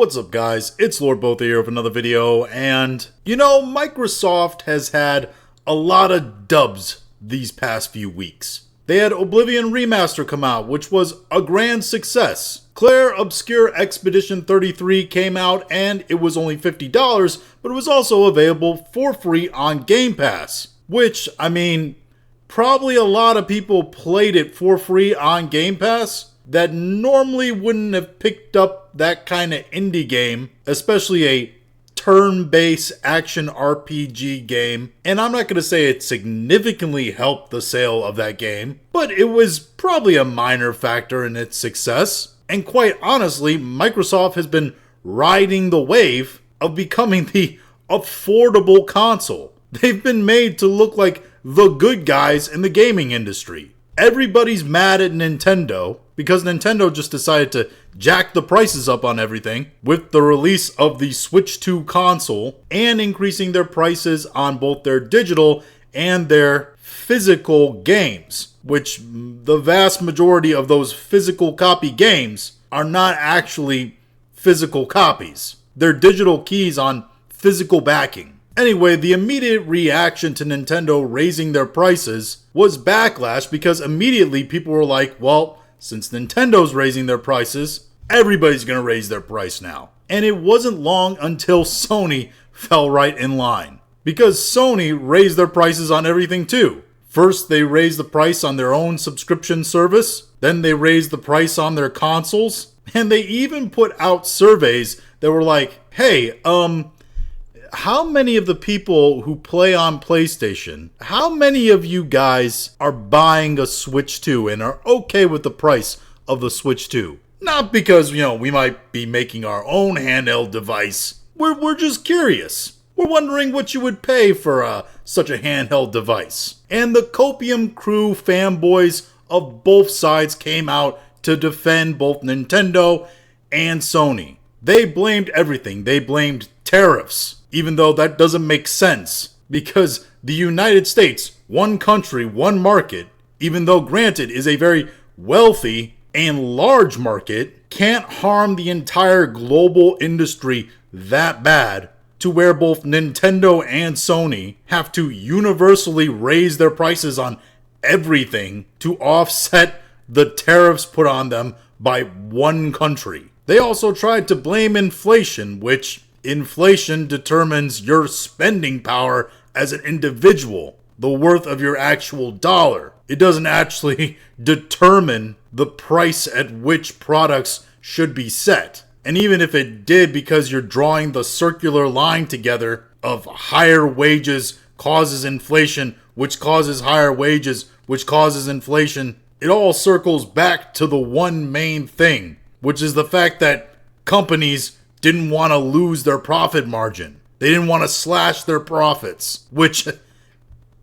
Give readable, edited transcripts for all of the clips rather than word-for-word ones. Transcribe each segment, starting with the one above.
What's up guys, it's Lord Both here with another video, and Microsoft has had a lot of dubs these past few weeks. They had Oblivion Remaster come out, which was a grand success. Claire Obscure Expedition 33 came out and it was only $50, but it was also available for free on Game Pass. Which, I mean, probably a lot of people played it for free on Game Pass that normally wouldn't have picked up that kind of indie game, especially a turn-based action RPG game. And I'm not going to say it significantly helped the sale of that game, but it was probably a minor factor in its success. And quite honestly, Microsoft has been riding the wave of becoming the affordable console. They've been made to look like the good guys in the gaming industry. Everybody's mad at Nintendo because Nintendo just decided to jack the prices up on everything with the release of the Switch 2 console and increasing their prices on both their digital and their physical games, which the vast majority of those physical copy games are not actually physical copies. They're digital keys on physical backing. Anyway, the immediate reaction to Nintendo raising their prices was backlash because immediately people were like, well, since Nintendo's raising their prices, everybody's going to raise their price now. And it wasn't long until Sony fell right in line. Because Sony raised their prices on everything too. First, they raised the price on their own subscription service. Then they raised the price on their consoles. And they even put out surveys that were like, hey, how many of the people who play on PlayStation, how many of you guys are buying a Switch 2 and are okay with the price of the Switch 2? Not because, we might be making our own handheld device. We're just curious. We're wondering what you would pay for such a handheld device. And the Copium Crew fanboys of both sides came out to defend both Nintendo and Sony. They blamed everything. They blamed tariffs. Even though that doesn't make sense, because the United States, one country, one market, even though granted is a very wealthy and large market, can't harm the entire global industry that bad to where both Nintendo and Sony have to universally raise their prices on everything to offset the tariffs put on them by one country. They also tried to blame inflation, which inflation determines your spending power as an individual, the worth of your actual dollar. It doesn't actually determine the price at which products should be set. And even if it did, because you're drawing the circular line together of higher wages causes inflation, which causes higher wages, which causes inflation, it all circles back to the one main thing, which is the fact that companies didn't want to lose their profit margin. They didn't want to slash their profits, which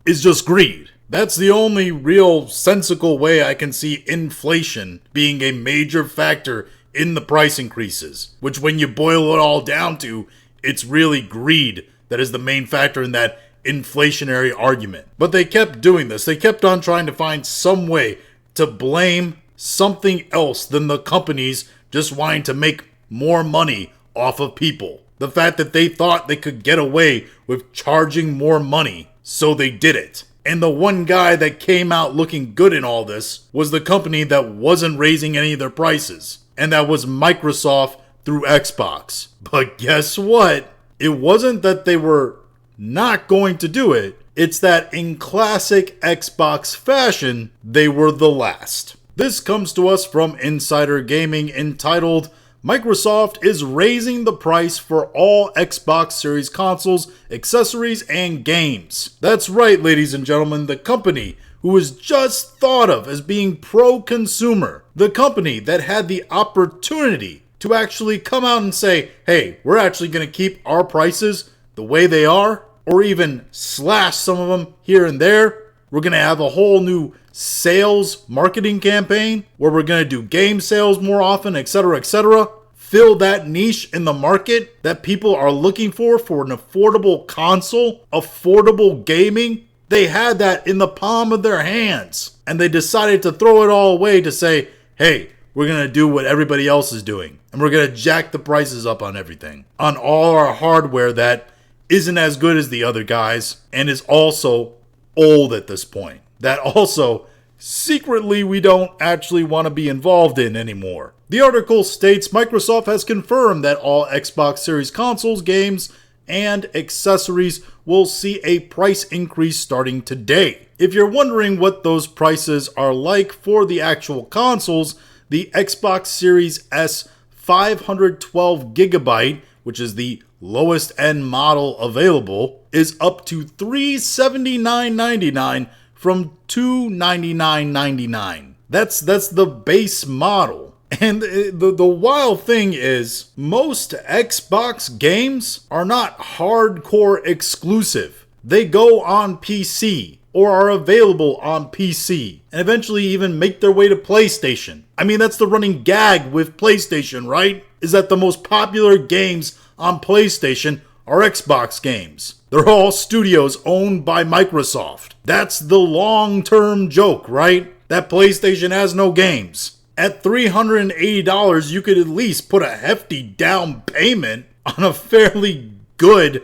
is just greed. That's the only real sensical way I can see inflation being a major factor in the price increases, which when you boil it all down to, it's really greed that is the main factor in that inflationary argument. But they kept doing this. They kept on trying to find some way to blame something else than the companies just wanting to make more money off of people. The fact that they thought they could get away with charging more money, so they did it. And the one guy that came out looking good in all this was the company that wasn't raising any of their prices. And that was Microsoft through Xbox. But guess what? It wasn't that they were not going to do it. It's that in classic Xbox fashion, they were the last. This comes to us from Insider Gaming entitled, Microsoft is raising the price for all Xbox Series consoles, accessories, and games. That's right, ladies and gentlemen, the company who was just thought of as being pro-consumer, the company that had the opportunity to actually come out and say, hey, we're actually going to keep our prices the way they are, or even slash some of them here and there. We're going to have a whole new sales marketing campaign where we're going to do game sales more often, etc., etc. Fill that niche in the market that people are looking for an affordable console, affordable gaming. They had that in the palm of their hands, and they decided to throw it all away to say, hey, we're going to do what everybody else is doing. And we're going to jack the prices up on everything. On all our hardware that isn't as good as the other guys and is also old at this point. That also, secretly, we don't actually want to be involved in anymore. The article states Microsoft has confirmed that all Xbox Series consoles, games, and accessories will see a price increase starting today. If you're wondering what those prices are like for the actual consoles, the Xbox Series S 512GB, which is the lowest end model available, is up to $379.99 from $299.99. That's the base model. And the wild thing is, most Xbox games are not hardcore exclusive. They go on PC or are available on PC and eventually even make their way to PlayStation. I mean, that's the running gag with PlayStation, right? Is that the most popular games on PlayStation are Xbox games. They're all studios owned by Microsoft. That's the long-term joke, right? That PlayStation has no games. At $380, you could at least put a hefty down payment on a fairly good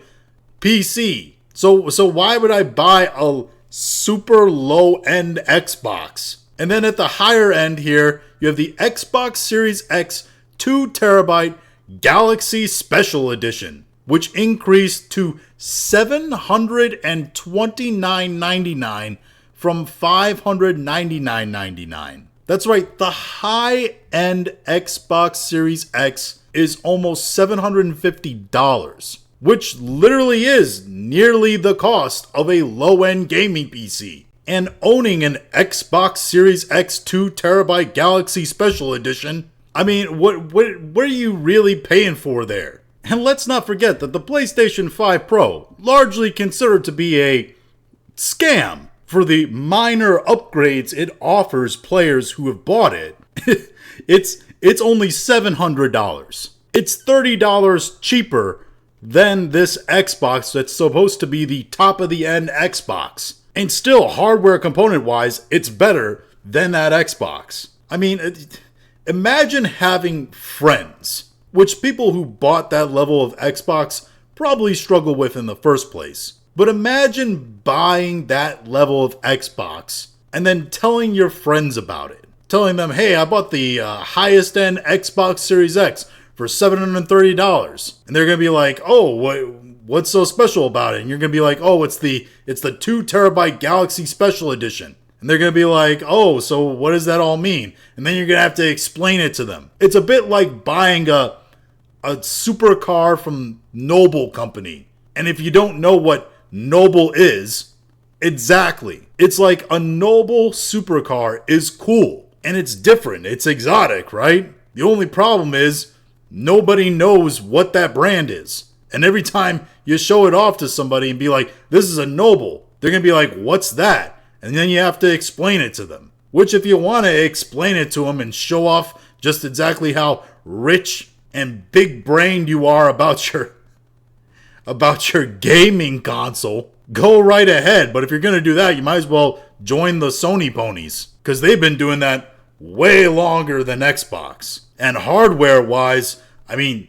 PC. So why would I buy a super low-end Xbox? And then at the higher end here, you have the Xbox Series X 2TB Galaxy Special Edition, which increased to $729.99 from $599.99. That's right, the high-end Xbox Series X is almost $750, which literally is nearly the cost of a low-end gaming PC. And owning an Xbox Series X 2TB Galaxy Special Edition, I mean, what are you really paying for there? And let's not forget that the PlayStation 5 Pro, largely considered to be a scam for the minor upgrades it offers players who have bought it, it's only $700. It's $30 cheaper than this Xbox that's supposed to be the top of the end Xbox. And still, hardware component-wise, it's better than that Xbox. I mean, imagine having friends, which people who bought that level of Xbox probably struggle with in the first place. But imagine buying that level of Xbox and then telling your friends about it. Telling them, hey, I bought the highest end Xbox Series X for $730. And they're going to be like, oh, what's so special about it? And you're going to be like, oh, it's the 2TB Galaxy Special Edition. And they're going to be like, oh, so what does that all mean? And then you're going to have to explain it to them. It's a bit like buying a supercar from Noble Company. And if you don't know what Noble is, exactly. It's like a Noble supercar is cool. And it's different. It's exotic, right? The only problem is nobody knows what that brand is. And every time you show it off to somebody and be like, this is a Noble, they're going to be like, what's that? And then you have to explain it to them. Which, if you want to explain it to them and show off just exactly how rich and big-brained you are about your gaming console, go right ahead. But if you're going to do that, you might as well join the Sony ponies, because they've been doing that way longer than Xbox. And hardware-wise, I mean,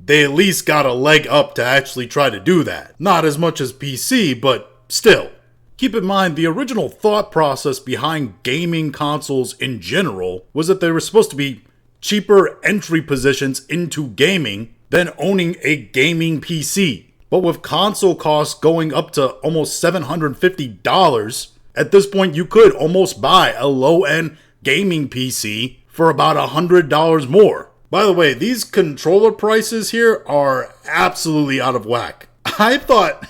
they at least got a leg up to actually try to do that. Not as much as PC, but still. Keep in mind, the original thought process behind gaming consoles in general was that they were supposed to be cheaper entry positions into gaming than owning a gaming PC. But with console costs going up to almost $750, at this point you could almost buy a low-end gaming PC for about $100 more. By the way, these controller prices here are absolutely out of whack. I thought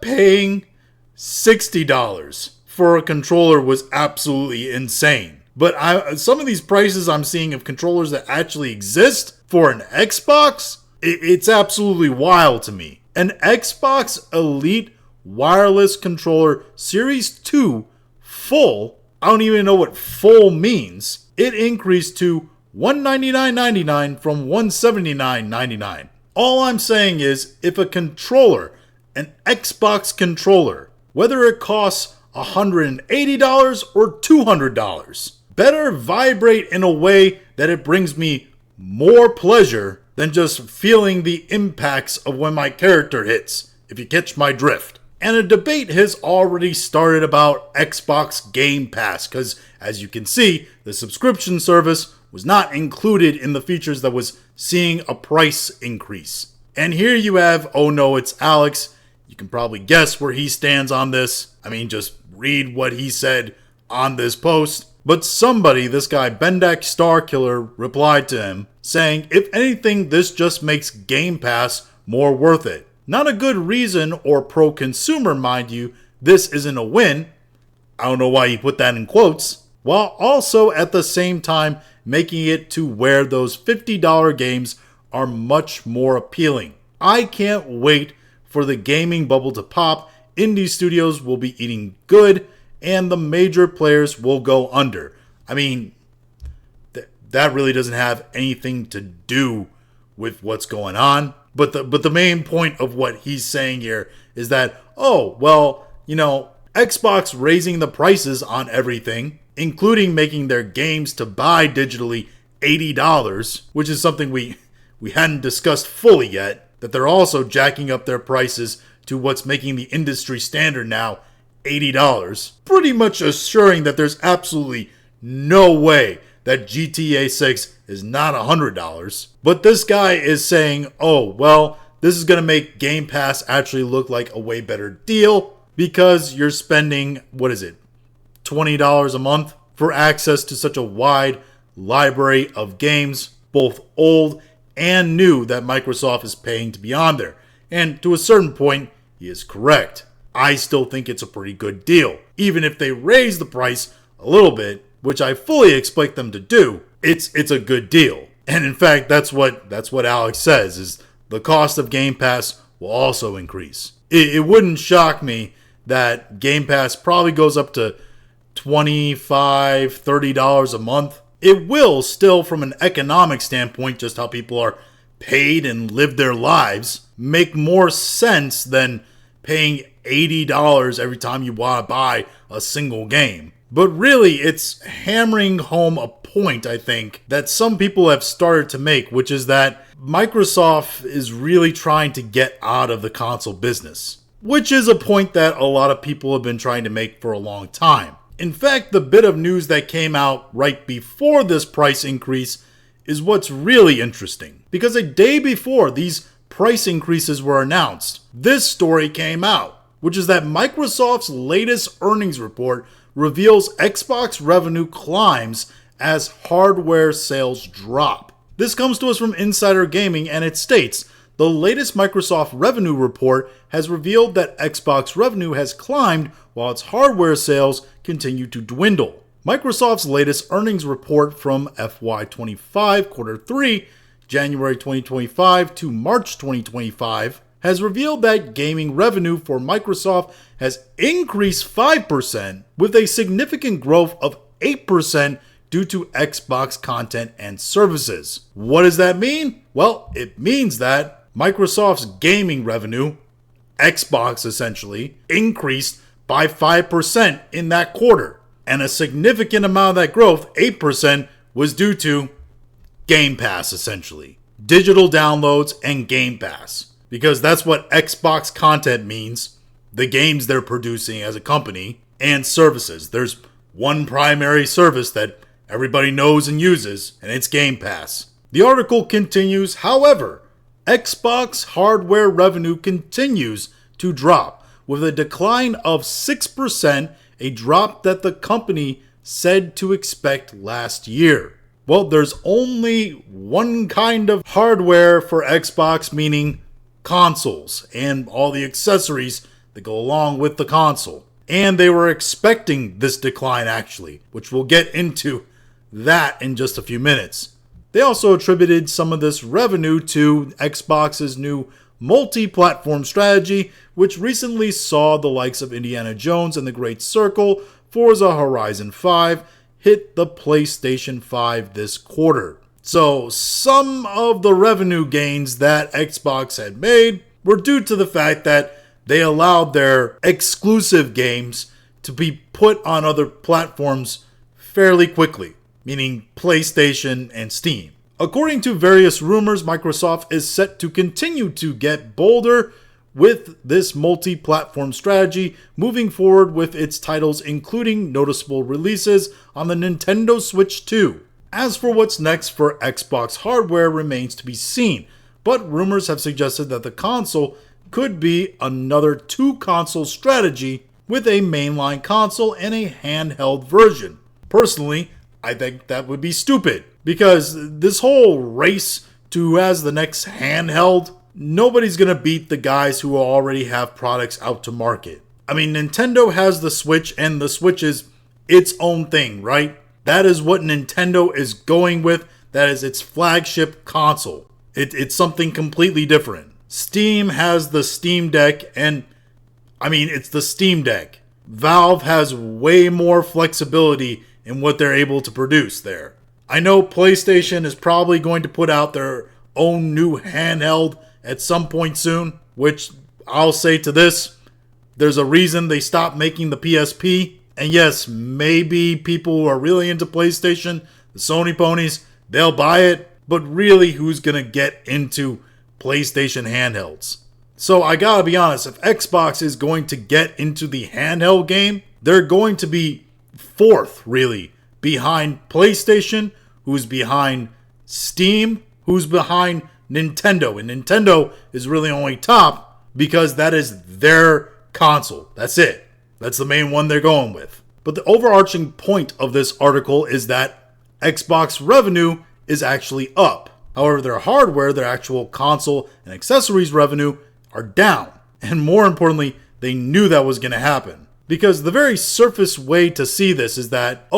paying $60 for a controller was absolutely insane. But some of these prices I'm seeing of controllers that actually exist for an Xbox, it's absolutely wild to me. An Xbox Elite Wireless Controller Series 2 full, I don't even know what full means, it increased to $199.99 from $179.99. All I'm saying is, if a controller, an Xbox controller, whether it costs $180 or $200, better vibrate in a way that it brings me more pleasure than just feeling the impacts of when my character hits, if you catch my drift. And a debate has already started about Xbox Game Pass, because as you can see, the subscription service was not included in the features that was seeing a price increase. And here you have, oh no, it's Alex. You can probably guess where he stands on this. I mean, just read what he said on this post. But somebody, this guy Bendak Starkiller, replied to him saying, if anything, this just makes Game Pass more worth it. Not a good reason or pro-consumer, mind you, this isn't a win. I don't know why he put that in quotes. While also at the same time making it to where those $50 games are much more appealing. I can't wait for the gaming bubble to pop. Indie studios will be eating good and the major players will go under. I mean, that really doesn't have anything to do with what's going on. But the main point of what he's saying here is that, oh, well, Xbox raising the prices on everything, including making their games to buy digitally $80, which is something we hadn't discussed fully yet, that they're also jacking up their prices to what's making the industry standard now, $80, pretty much assuring that there's absolutely no way that GTA 6 is not $100. But this guy is saying, oh, well, this is going to make Game Pass actually look like a way better deal because you're spending, $20 a month for access to such a wide library of games, both old and new, that Microsoft is paying to be on there. And to a certain point, he is correct. I still think it's a pretty good deal. Even if they raise the price a little bit, which I fully expect them to do, it's a good deal. And in fact, that's what Alex says, is the cost of Game Pass will also increase. It wouldn't shock me that Game Pass probably goes up to $25, $30 a month. It will still, from an economic standpoint, just how people are paid and live their lives, make more sense than paying $80 every time you want to buy a single game. But really, it's hammering home a point, I think, that some people have started to make, which is that Microsoft is really trying to get out of the console business, which is a point that a lot of people have been trying to make for a long time. In fact, the bit of news that came out right before this price increase is what's really interesting, because a day before these price increases were announced, this story came out, which is that Microsoft's latest earnings report reveals Xbox revenue climbs as hardware sales drop. This comes to us from Insider Gaming, and it states, the latest Microsoft revenue report has revealed that Xbox revenue has climbed while its hardware sales continue to dwindle. Microsoft's latest earnings report from FY25 quarter 3, January 2025 to March 2025, has revealed that gaming revenue for Microsoft has increased 5%, with a significant growth of 8% due to Xbox content and services. What does that mean? Well, it means that Microsoft's gaming revenue, Xbox essentially, increased by 5% in that quarter. And a significant amount of that growth, 8%, was due to Game Pass essentially. Digital downloads and Game Pass. Because that's what Xbox content means, the games they're producing as a company, and services. There's one primary service that everybody knows and uses, and it's Game Pass. The article continues, however, Xbox hardware revenue continues to drop, with a decline of 6%, a drop that the company said to expect last year. Well, there's only one kind of hardware for Xbox, meaning consoles and all the accessories that go along with the console. And they were expecting this decline actually, which we'll get into that in just a few minutes. They also attributed some of this revenue to Xbox's new multi-platform strategy, which recently saw the likes of Indiana Jones and the Great Circle, Forza Horizon 5, hit the PlayStation 5 this quarter. So some of the revenue gains that Xbox had made were due to the fact that they allowed their exclusive games to be put on other platforms fairly quickly, meaning PlayStation and Steam. According to various rumors, Microsoft is set to continue to get bolder with this multi-platform strategy, moving forward with its titles including noticeable releases on the Nintendo Switch 2. As for what's next for Xbox hardware remains to be seen, but rumors have suggested that the console could be another two-console strategy with a mainline console and a handheld version. Personally, I think that would be stupid, because this whole race to who has the next handheld, nobody's gonna beat the guys who already have products out to market. I mean, Nintendo has the Switch, and the Switch is its own thing, right? That is what Nintendo is going with. That is its flagship console. It's something completely different. Steam has the Steam Deck, and I mean, it's the Steam Deck. Valve has way more flexibility in what they're able to produce there. I know PlayStation is probably going to put out their own new handheld at some point soon, which I'll say to this, there's a reason they stopped making the PSP. And yes, maybe people who are really into PlayStation, the Sony ponies, they'll buy it, but really who's gonna get into PlayStation handhelds? So I gotta be honest, if Xbox is going to get into the handheld game, they're going to be fourth, really, behind PlayStation, who's behind Steam, who's behind Nintendo. And Nintendo is really only top because that is their console. That's it. That's the main one they're going with. But the overarching point of this article is that Xbox revenue is actually up. However, their hardware, their actual console and accessories revenue are down. And more importantly, they knew that was going to happen. Because the very surface way to see this is that,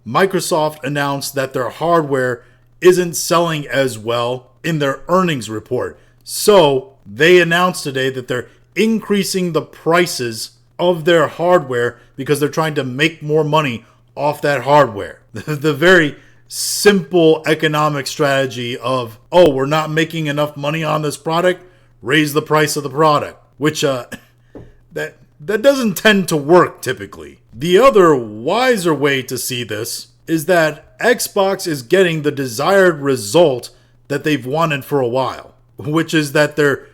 Microsoft announced that their hardware isn't selling as well in their earnings report. So they announced today that they're increasing the prices of their hardware because they're trying to make more money off that hardware. The very simple economic strategy of, we're not making enough money on this product, raise the price of the product, which that doesn't tend to work typically. The other wiser way to see this is that Xbox is getting the desired result that they've wanted for a while, which is that their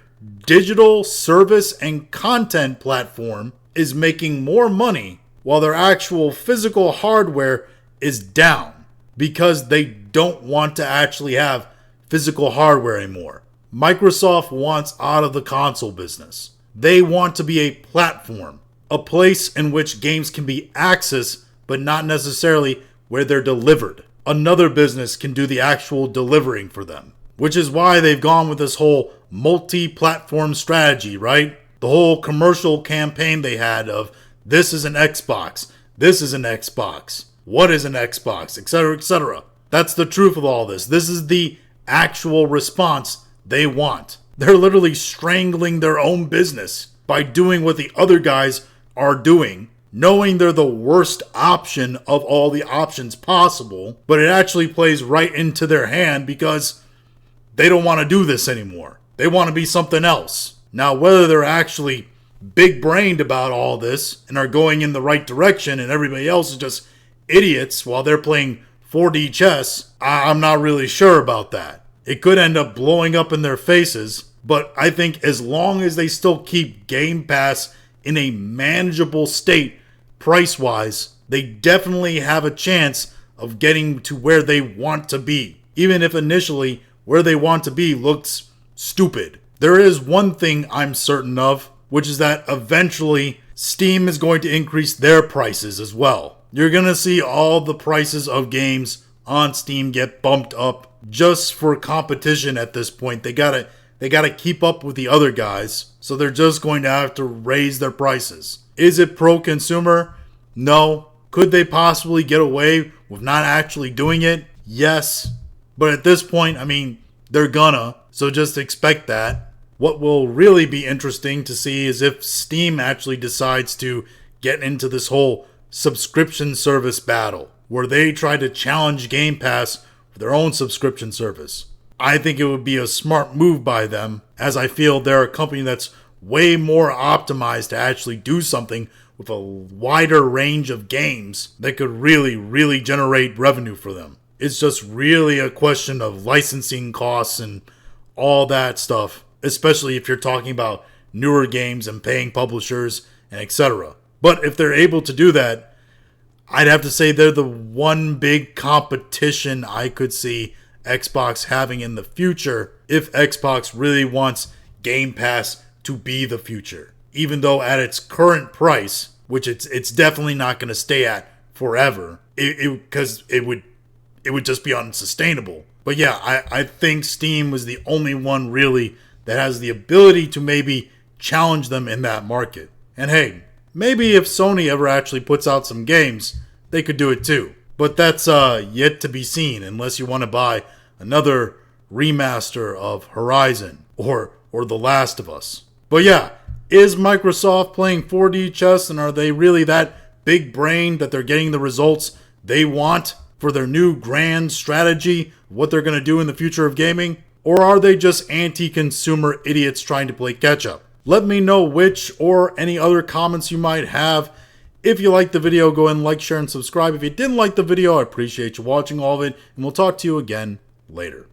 digital service and content platform is making more money while their actual physical hardware is down because they don't want to actually have physical hardware anymore. Microsoft wants out of the console business. They want to be a platform, a place in which games can be accessed, but not necessarily where they're delivered. Another business can do the actual delivering for them, which is why they've gone with this whole multi-platform strategy, right? The whole commercial campaign they had of, this is an Xbox, this is an Xbox, what is an Xbox, etc., etc. That's the truth of all this. This is the actual response they want. They're literally strangling their own business by doing what the other guys are doing, knowing they're the worst option of all the options possible, but it actually plays right into their hand because they don't want to do this anymore. They want to be something else. Now, whether they're actually big-brained about all this and are going in the right direction and everybody else is just idiots while they're playing 4D chess, I'm not really sure about that. It could end up blowing up in their faces, but I think as long as they still keep Game Pass in a manageable state price-wise, they definitely have a chance of getting to where they want to be, even if initially where they want to be looks stupid. There is one thing I'm certain of, which is that eventually Steam is going to increase their prices as well. You're going to see all the prices of games on Steam get bumped up just for competition at this point. They gotta keep up with the other guys, so they're just going to have to raise their prices. Is it pro-consumer? No. Could they possibly get away with not actually doing it? Yes. But at this point, I mean, they're gonna, so just expect that. What will really be interesting to see is if Steam actually decides to get into this whole subscription service battle, where they try to challenge Game Pass for their own subscription service. I think it would be a smart move by them, as I feel they're a company that's way more optimized to actually do something with a wider range of games that could really generate revenue for them. It's just really a question of licensing costs and all that stuff, especially if you're talking about newer games and paying publishers and etc. But if they're able to do that, I'd have to say they're the one big competition I could see Xbox having in the future if Xbox really wants Game Pass to be the future. Even though at its current price, which it's definitely not going to stay at forever, because it would just be unsustainable. But yeah, I think Steam was the only one really that has the ability to maybe challenge them in that market. And hey, maybe if Sony ever actually puts out some games, they could do it too. But that's yet to be seen, unless you want to buy another remaster of Horizon or The Last of Us. But yeah, is Microsoft playing 4D chess, and are they really that big brain that they're getting the results they want for their new grand strategy, what they're going to do in the future of gaming? Or are they just anti-consumer idiots trying to play catch-up? Let me know which or any other comments you might have. If you liked the video, go ahead and like, share, and subscribe. If you didn't like the video, I appreciate you watching all of it, and we'll talk to you again later.